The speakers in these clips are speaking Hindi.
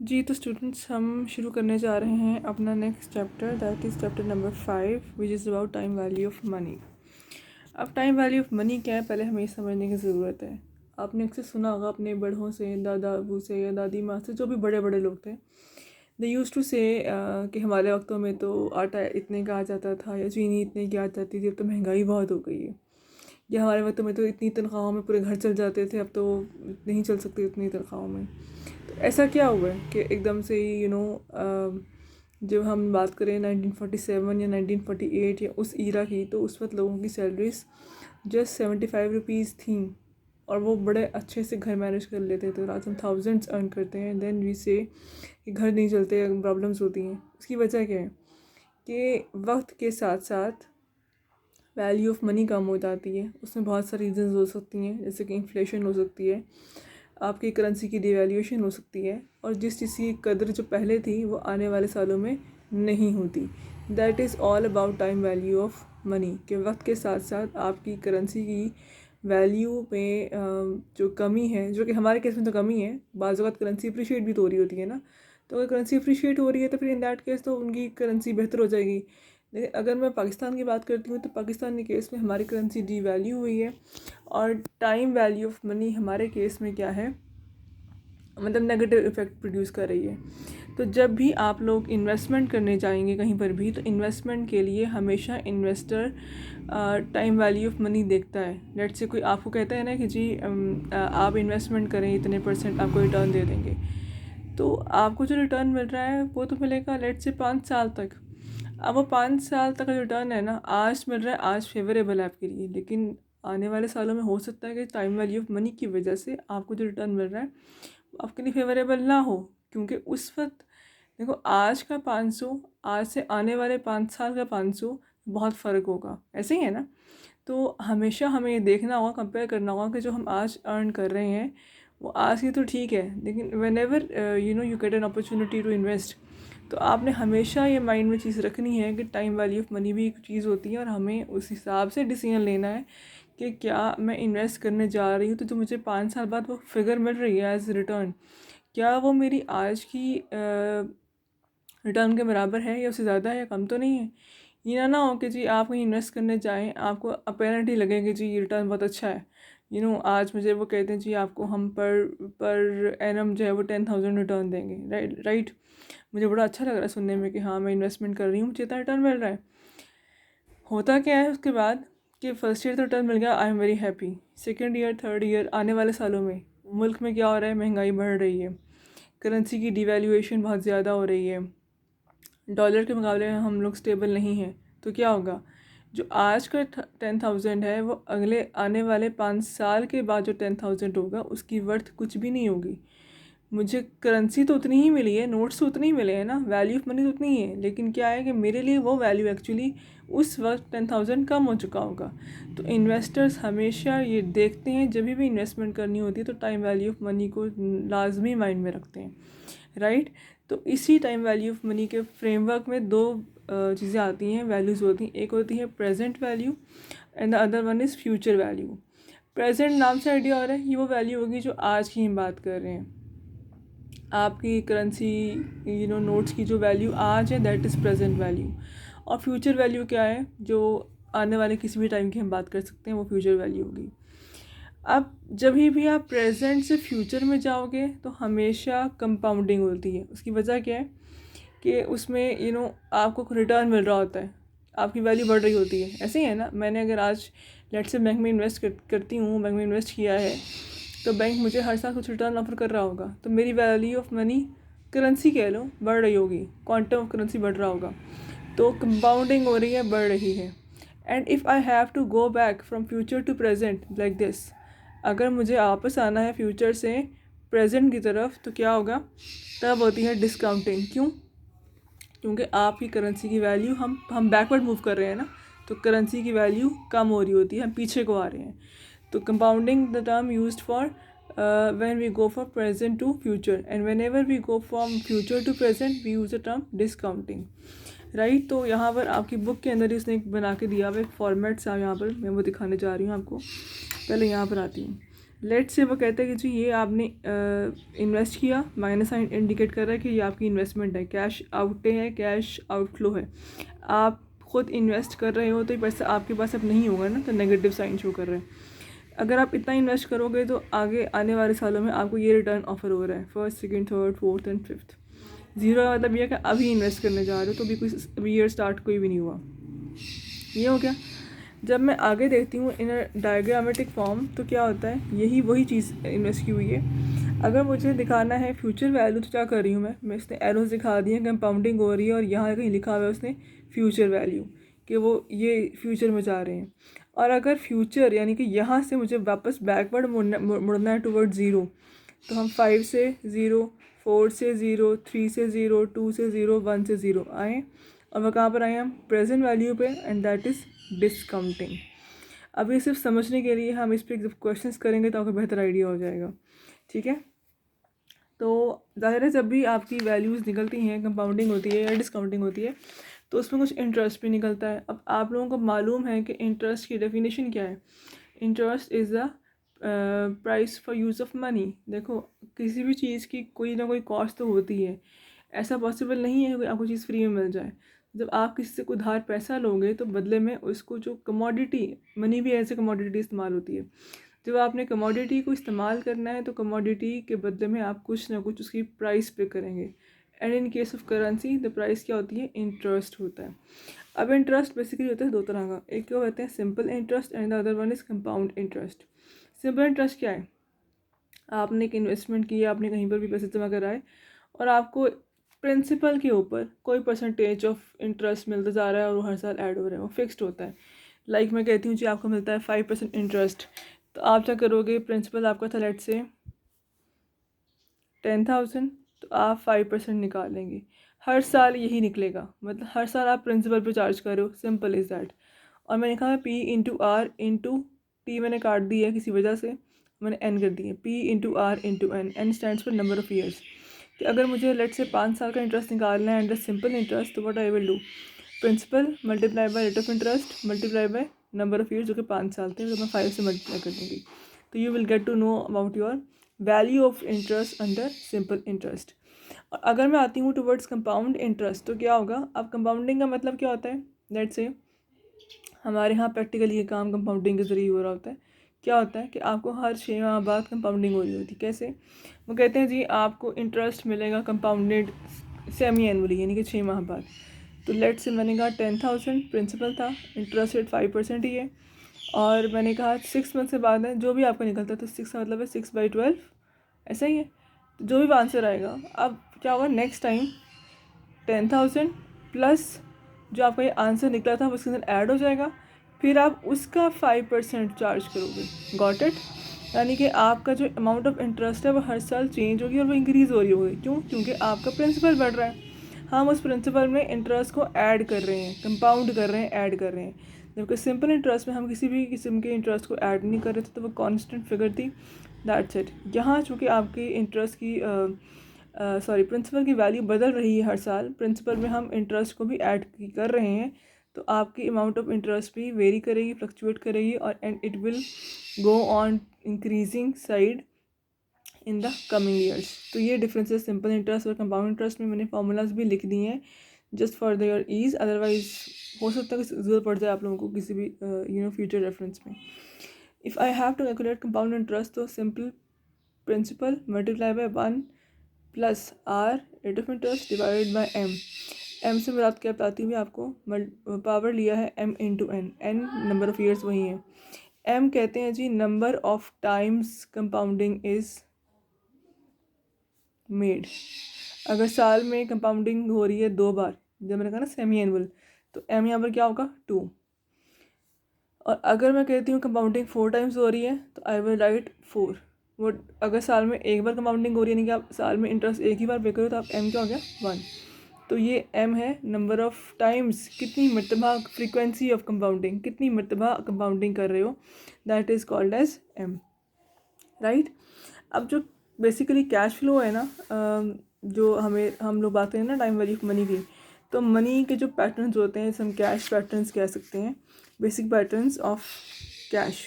जी तो स्टूडेंट्स हम शुरू करने जा रहे हैं अपना next chapter, that is chapter number 5 which is about time value of money. अब टाइम वैल्यू ऑफ मनी क्या है, पहले हमें ये समझने की ज़रूरत है। आपने अक्सर सुना होगा अपने बड़ों से, दादा अबू से या दादी माँ से, जो भी बड़े बड़े लोग थे, दे यूज़ टू से कि हमारे वक्तों में तो आटा इतने का आ जाता था या चीनी इतने की आ जाती थी, अब तो महंगाई बहुत हो गई है। या हमारे वक्तों में तो इतनी तनख्वाहों में पूरे घर चल जाते थे, अब तो नहीं चल सकते इतनी तनख्वाहों में। तो ऐसा क्या हुआ है कि एकदम से ही जब हम बात करें 1947 या 1948 या उस ईरा की, तो उस वक्त लोगों की सैलरीज जस्ट 75 रुपीज़ थी और वो बड़े अच्छे से घर मैनेज कर लेते थे। और आज हम थाउजेंड्स अर्न करते हैं, देन वी से कि घर नहीं चलते, प्रॉब्लम्स होती हैं। उसकी वजह क्या है कि वक्त के साथ साथ वैल्यू ऑफ मनी कम हो जाती है। उसमें बहुत सारी रीजंस हो सकती हैं, जैसे कि इन्फ्लेशन हो सकती है, आपकी करेंसी की डिवैल्यूएशन हो सकती है, और जिस चीज़ की कदर जो पहले थी वो आने वाले सालों में नहीं होती। That is all about time value of money, के वक्त के साथ साथ आपकी करेंसी की वैल्यू में जो कमी है, जो कि हमारे केस में तो कमी है, बाज़ वक़्त करेंसी अप्रिशिएट भी तो हो रही होती है ना। तो अगर करेंसी अप्रिशिएट हो रही है तो फिर इन दैट केस तो उनकी करेंसी बेहतर हो जाएगी। लेकिन अगर मैं पाकिस्तान की बात करती हूँ तो पाकिस्तान के केस में हमारी करेंसी डी वैल्यू हुई है, और टाइम वैल्यू ऑफ मनी हमारे केस में क्या है, मतलब नेगेटिव इफ़ेक्ट प्रोड्यूस कर रही है। तो जब भी आप लोग इन्वेस्टमेंट करने जाएंगे कहीं पर भी, तो इन्वेस्टमेंट के लिए हमेशा investor time value of money देखता है। लेट्स से कोई आपको कहता है ना कि जी आप इन्वेस्टमेंट करें, इतने % आपको रिटर्न दे देंगे, तो आपको जो रिटर्न मिल रहा है वो तो मिलेगा लेट्स से 5 साल तक। अब वो 5 साल तक का रिटर्न है ना, आज मिल रहा है, आज फेवरेबल है आपके लिए, लेकिन आने वाले सालों में हो सकता है कि टाइम वैल्यू ऑफ मनी की वजह से आपको जो रिटर्न मिल रहा है वो आपके लिए फेवरेबल ना हो। क्योंकि उस वक्त देखो, आज का 500, आज से आने वाले 5 साल का 500 बहुत फ़र्क होगा, ऐसे ही है ना। तो हमेशा हमें ये देखना होगा, कंपेयर करना होगा कि जो हम आज अर्न कर रहे हैं वो आज की तो ठीक है, लेकिन whenever you get an opportunity to invest, तो आपने हमेशा ये माइंड में चीज़ रखनी है कि टाइम वैल्यू ऑफ मनी भी एक चीज़ होती है, और हमें उस हिसाब से डिसीजन लेना है कि क्या मैं इन्वेस्ट करने जा रही हूँ तो जो मुझे 5 साल बाद वो फिगर मिल रही है एज रिटर्न, क्या वो मेरी आज की रिटर्न के बराबर है या उससे ज़्यादा है या कम तो नहीं है। ये ना हो कि जी आप कहीं इन्वेस्ट करने जाएं, आपको अपेरेंटली लगे कि जी ये रिटर्न बहुत अच्छा है। आज मुझे वो कहते हैं जी आपको हम पर एनम जो है वो 10,000 रिटर्न देंगे, राइट। मुझे बड़ा अच्छा लग रहा है सुनने में कि हाँ मैं इन्वेस्टमेंट कर रही हूँ, मुझे इतना रिटर्न मिल रहा है। होता क्या है उसके बाद कि फ़र्स्ट ईयर तो रिटर्न मिल गया, I am very happy. Second year, third year, आने वाले सालों में मुल्क में क्या हो रहा है, महंगाई बढ़ रही है, करेंसी की डिवैल्यूएशन बहुत ज़्यादा हो रही है, डॉलर के मुकाबले में हम लोग स्टेबल नहीं हैं। तो क्या होगा, जो आज का 10,000 है वो अगले आने वाले 5 साल के बाद जो 10,000 होगा उसकी वर्थ कुछ भी नहीं होगी। मुझे करेंसी तो उतनी ही मिली है, नोट्स तो उतने ही मिले हैं ना, वैल्यू ऑफ मनी तो उतनी ही है, लेकिन क्या है कि मेरे लिए वो वैल्यू एक्चुअली उस वक्त 10,000 कम हो चुका होगा। तो इन्वेस्टर्स हमेशा ये देखते हैं, जब भी इन्वेस्टमेंट करनी होती है तो टाइम वैल्यू ऑफ मनी को लाजमी माइंड में रखते हैं, राइट। तो इसी टाइम वैल्यू ऑफ मनी के फ्रेमवर्क में दो चीज़ें आती हैं, वैल्यूज़ होती हैं। एक होती है present value and the other one is future value. Present नाम से आइडिया हो रहा है, ये वो वैल्यू होगी जो आज की हम बात कर रहे हैं। आपकी करेंसी नोट्स की जो वैल्यू आज है दैट इज़ प्रेजेंट वैल्यू। और फ्यूचर वैल्यू क्या है, जो आने वाले किसी भी टाइम की हम बात कर सकते हैं, वो फ्यूचर वैल्यू होगी। अब जब भी आप प्रेजेंट से फ्यूचर में जाओगे तो हमेशा कंपाउंडिंग होती है। उसकी वजह क्या है कि उसमें आपको रिटर्न मिल रहा होता है, आपकी वैल्यू बढ़ रही होती है। ऐसे ही है ना, मैंने अगर आज लेट से बैंक में इन्वेस्ट करती हूँ, बैंक में इन्वेस्ट किया है, तो बैंक मुझे हर साल कुछ रिटर्न ऑफर कर रहा होगा, तो मेरी वैल्यू ऑफ मनी, करेंसी कह लो, बढ़ रही होगी, क्वांटम ऑफ करेंसी बढ़ रहा होगा। तो कंपाउंडिंग हो रही है, बढ़ रही है। And if I have to go back from future to present like this, अगर मुझे वापस आना है फ्यूचर से प्रेजेंट की तरफ, तो क्या होगा, तब होती है डिस्काउंटिंग। क्यों? क्योंकि आपकी करेंसी की वैल्यू हम बैकवर्ड मूव कर रहे हैं ना, तो करेंसी की वैल्यू कम हो रही होती है, हम पीछे को आ रहे हैं। तो compounding the term used for when we go for present to future, and whenever we go from future to present we use the term discounting, right. तो यहाँ पर आपकी बुक के अंदर इसने बना के दिया हुआ एक फॉर्मेट सा, यहाँ पर मैं वो दिखाने जा रही हूँ आपको। पहले यहाँ पर आती हूँ। लेट से वो कहते हैं कि जी ये आपने इन्वेस्ट किया, माइनस साइन इंडिकेट कर रहा है कि ये आपकी इन्वेस्टमेंट है, कैश आउटे है, कैश आउटफ्लो है। आप खुद इन्वेस्ट कर रहे हो तो ये पैसा आपके पास अब नहीं होगा ना, तो नेगेटिव साइन शो कर रहे हैं। अगर आप इतना इन्वेस्ट करोगे तो आगे आने वाले सालों में आपको ये रिटर्न ऑफर हो रहा है, first, second, third, fourth and fifth. Zero का मतलब ये है कि अभी इन्वेस्ट करने जा रहे हो, तो अभी ईयर स्टार्ट कोई भी नहीं हुआ। ये हो गया। जब मैं आगे देखती हूँ इन डायग्रामेटिक फॉर्म तो क्या होता है, यही वही चीज़ इन्वेस्ट की हुई है। अगर मुझे दिखाना है फ्यूचर वैल्यू तो क्या कर रही हूँ मैं इसने एरोज दिखा दिए, कंपाउंडिंग हो रही है और यहाँ कहीं लिखा हुआ है उसने फ्यूचर वैल्यू कि वो ये फ्यूचर में जा रहे हैं। और अगर फ्यूचर यानी कि यहाँ से मुझे वापस बैकवर्ड मुड़ना है टुवर्ड ज़ीरो, तो हम 5 से 0, 4 से 0, 3 से 0, 2 से 0, 1 से 0 आए और वह कहाँ पर आए हम प्रेजेंट वैल्यू पे, एंड दैट इज़ डिस्काउंटिंग। अब ये सिर्फ समझने के लिए हम इस पर क्वेश्चंस करेंगे तो आपको बेहतर आइडिया हो जाएगा, ठीक है। तो ज़ाहिर है जब भी आपकी वैल्यूज़ निकलती हैं, कंपाउंडिंग होती है या डिस्काउंटिंग होती है, तो उसमें कुछ इंटरेस्ट भी निकलता है। अब आप लोगों को मालूम है कि इंटरेस्ट की डेफिनेशन क्या है। Interest is the price for use of money. देखो किसी भी चीज़ की कोई ना कोई कॉस्ट तो होती है, ऐसा पॉसिबल नहीं है कि आपको चीज़ फ्री में मिल जाए। जब आप किसी से उधार पैसा लोगे तो बदले में उसको जो कमोडिटी, मनी भी ऐसे कमोडिटी इस्तेमाल होती है, जब आपने कमोडिटी को इस्तेमाल करना है तो कमोडिटी के बदले में आप कुछ ना कुछ उसकी प्राइस पे करेंगे। And in case of currency the price क्या होती है, इंटरेस्ट होता है। अब इंटरेस्ट बेसिकली होता है दो तरह का, एक क्या कहते हैं simple interest and the other one is compound interest. Simple interest क्या है, आपने एक इन्वेस्टमेंट की, आपने कहीं पर भी पैसे जमा कराए और आपको प्रिंसिपल के ऊपर कोई परसेंटेज ऑफ इंटरेस्ट मिलता जा रहा है और वो हर साल ऐड हो रहा है, वो फिक्स्ड होता है। लाइक मैं कहती हूँ जी आपको मिलता है 5% इंटरेस्ट, तो आप क्या करोगे, प्रिंसिपल आपका था लेट से 10,000, तो आप 5% निकालेंगे। हर साल यही निकलेगा, मतलब हर साल आप प्रिंसिपल पे चार्ज कर रहे हो, सिंपल इज़ दैट। और मैंने कहा P into R into T, मैंने काट दी है किसी वजह से, मैंने N कर दी है, P into R into N, N stands for number of years. कि अगर मुझे लेट से 5 साल का इंटरेस्ट निकालना है एंड द सिंपल इंटरेस्ट, तो what I will do, principal multiply by rate of interest multiply by number of years, जो कि 5 साल थे, तो मैं 5 से मल्टीप्लाई कर दूँगी। तो you will get to know about your value of interest under simple interest. और अगर मैं आती हूँ टुवर्ड्स कंपाउंड इंटरेस्ट, तो क्या होगा, अब कंपाउंडिंग का मतलब क्या होता है, लेट से हमारे यहाँ प्रैक्टिकली ये काम कंपाउंडिंग के ज़रिए हो रहा होता है। क्या होता है कि आपको हर 6 माह बाद कंपाउंडिंग हो रही होती है। कैसे, वो कहते हैं जी आपको इंटरेस्ट मिलेगा कंपाउंडेड सेमी एनुअली, यानी कि 6 माह बाद। तो लेट से मैंने कहा 10,000 प्रिंसिपल था, इंटरेस्ट रेट 5% ही है, और मैंने कहा 6 मंथ से बाद है, जो भी आपका निकलता है, तो 6 का मतलब है 6/12, ऐसा ही है। तो जो भी आंसर आएगा, अब क्या होगा नेक्स्ट टाइम 10,000 प्लस जो आपका ये आंसर निकला था वो इसके अंदर ऐड हो जाएगा, फिर आप उसका 5% चार्ज करोगे। Got it. यानी कि आपका जो अमाउंट ऑफ इंटरेस्ट है वो हर साल चेंज होगी और वो इंक्रीज़ हो रही होगी। क्यों, क्योंकि आपका प्रिंसिपल बढ़ रहा है, हम उस प्रिंसिपल में इंटरेस्ट को ऐड कर रहे हैं, कंपाउंड कर रहे हैं, ऐड कर रहे हैं। जबकि सिंपल इंटरेस्ट में हम किसी भी किस्म के इंटरेस्ट को ऐड नहीं कर रहे थे, तो वो कॉन्स्टेंट फिगर थी, दैट्स इट। यहाँ चूँकि आपकी इंटरेस्ट की प्रिंसिपल की वैल्यू बदल रही है हर साल, प्रिंसिपल में हम इंटरेस्ट को भी ऐड कर रहे हैं, तो आपकी अमाउंट ऑफ इंटरेस्ट भी वेरी करेगी, फ्लक्चुएट करेगी, और and it will go on increasing side in the coming years. तो ये डिफरेंस है सिंपल इंटरेस्ट और कंपाउंड इंटरेस्ट में। मैंने फार्मूलाज भी लिख दिए हैं just for their ease, otherwise हो सकता है कि ज़रूरत पड़ जाए आप लोगों को किसी भी फ्यूचर रेफरेंस में। If I have to calculate compound interest, तो simple principal multiply by 1 plus R rate of interest divided by M. M से मैं क्या बताती हूँ आपको, पावर लिया है m into N, N number of years वही है। m कहते हैं जी number of times compounding is made. अगर साल में कंपाउंडिंग हो रही है 2 बार, जब मैंने कहा ना सेमी एनुअल, तो m यहाँ पर क्या होगा 2। और अगर मैं कहती हूँ कंपाउंडिंग 4 टाइम्स हो रही है, तो आई विल राइट 4। वो अगर साल में एक बार कंपाउंडिंग हो रही है, यानी कि आप साल में इंटरेस्ट एक ही बार पे करो, तो आप m क्या हो गया 1। तो ये m है नंबर ऑफ़ टाइम्स, कितनी मरतबा, फ्रीक्वेंसी ऑफ कंपाउंडिंग, कितनी मरतबा कंपाउंडिंग कर रहे हो, that is called as m, right. अब जो बेसिकली कैश फ्लो है ना, जो हम लोग बात करें ना टाइम वैल्यू ऑफ मनी की, तो मनी के जो पैटर्न्स होते हैं, हम कैश पैटर्न्स कह सकते हैं, बेसिक पैटर्न्स ऑफ कैश।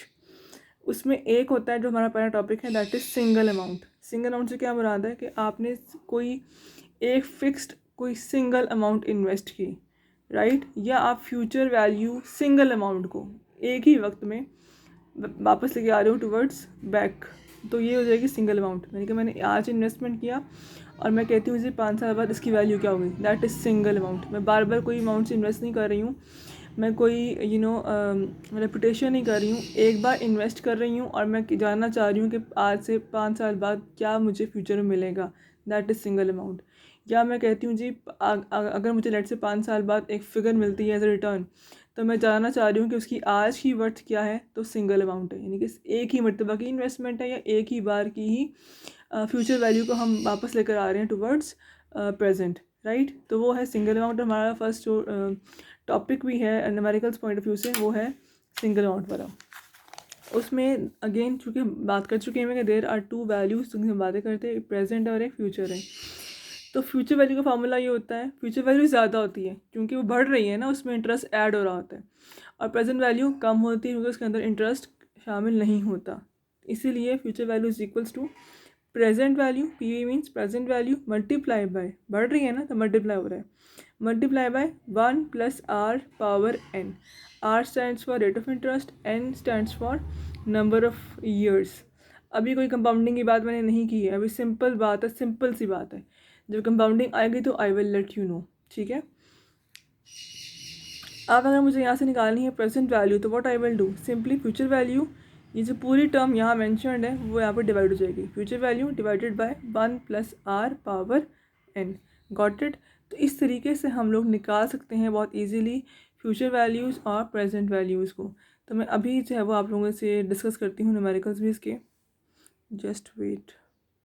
उसमें एक होता है जो हमारा पहला टॉपिक है, that is single amount. Single amount से क्या मुराद है कि आपने कोई एक फिक्स्ड कोई सिंगल अमाउंट इन्वेस्ट की, राइट, या आप फ्यूचर वैल्यू सिंगल अमाउंट को एक ही वक्त में वापस लेके आ रहे हो टुवर्ड्स बैक, तो ये हो जाएगी सिंगल अमाउंट। यानी कि मैंने आज इन्वेस्टमेंट किया और मैं कहती हूँ मुझे 5 साल बाद इसकी वैल्यू क्या होगी, दैट इज़ सिंगल अमाउंट। मैं बार बार कोई अमाउंट से इन्वेस्ट नहीं कर रही हूँ, मैं कोई रेपुटेशन नहीं कर रही हूँ, एक बार इन्वेस्ट कर रही हूँ और मैं जानना चाह रही हूँ कि आज से 5 साल बाद क्या मुझे फ्यूचर में मिलेगा, दैट इज़ सिंगल अमाउंट। या मैं कहती हूँ जी अगर मुझे लेट से 5 साल बाद एक फ़िगर मिलती है एज अ रिटर्न, तो मैं जानना चाह रही हूँ कि उसकी आज की वर्थ क्या है, तो सिंगल अमाउंट है। यानी कि एक ही मरतबा की इन्वेस्टमेंट है या एक ही बार की ही फ्यूचर वैल्यू को हम वापस लेकर आ रहे हैं टुवर्ड्स प्रेजेंट, राइट। तो वो है सिंगल अमाउंट। हमारा फर्स्ट जो टॉपिक भी है न्यूमेरिकल्स पॉइंट ऑफ व्यू से, वो है सिंगल अमाउंट वाला। उसमें अगेन चूँकि बात कर चुके हैं कि देयर आर टू वैल्यूज जिनकी हम बातें करते हैं, प्रेजेंट और एक फ्यूचर है। तो फ्यूचर वैल्यू का फार्मूला ये होता है, फ्यूचर वैल्यू ज़्यादा होती है क्योंकि वो बढ़ रही है ना, उसमें इंटरेस्ट ऐड हो रहा होता है, और प्रेजेंट वैल्यू कम होती है क्योंकि उसके अंदर इंटरेस्ट शामिल नहीं होता। इसीलिए future value is equals to present value, P V means present value multiply by, बढ़ रही है ना तो मल्टीप्लाई हो रहा है, multiply by 1 + r⁻n। r stands for rate of interest, n stands for number of years. अभी कोई कंपाउंडिंग की बात मैंने नहीं की है, अभी सिंपल बात है, सिंपल सी बात है। जब कंपाउंडिंग आएगी तो I will let you know, ठीक है। अब अगर मुझे यहाँ से निकालनी है प्रेजेंट वैल्यू, तो what I will do, simply future value, ये जो पूरी टर्म यहाँ मेंशन्ड है वो यहाँ पर डिवाइड हो जाएगी, future value divided by 1 + r⁻n। Got it. तो इस तरीके से हम लोग निकाल सकते हैं बहुत ईजीली फ्यूचर वैल्यूज़ और प्रेजेंट वैल्यूज़ को। तो मैं अभी जो है वो आप लोगों से डिस्कस करती हूँ न्यूमेरिकल्स भी इसके, जस्ट वेट।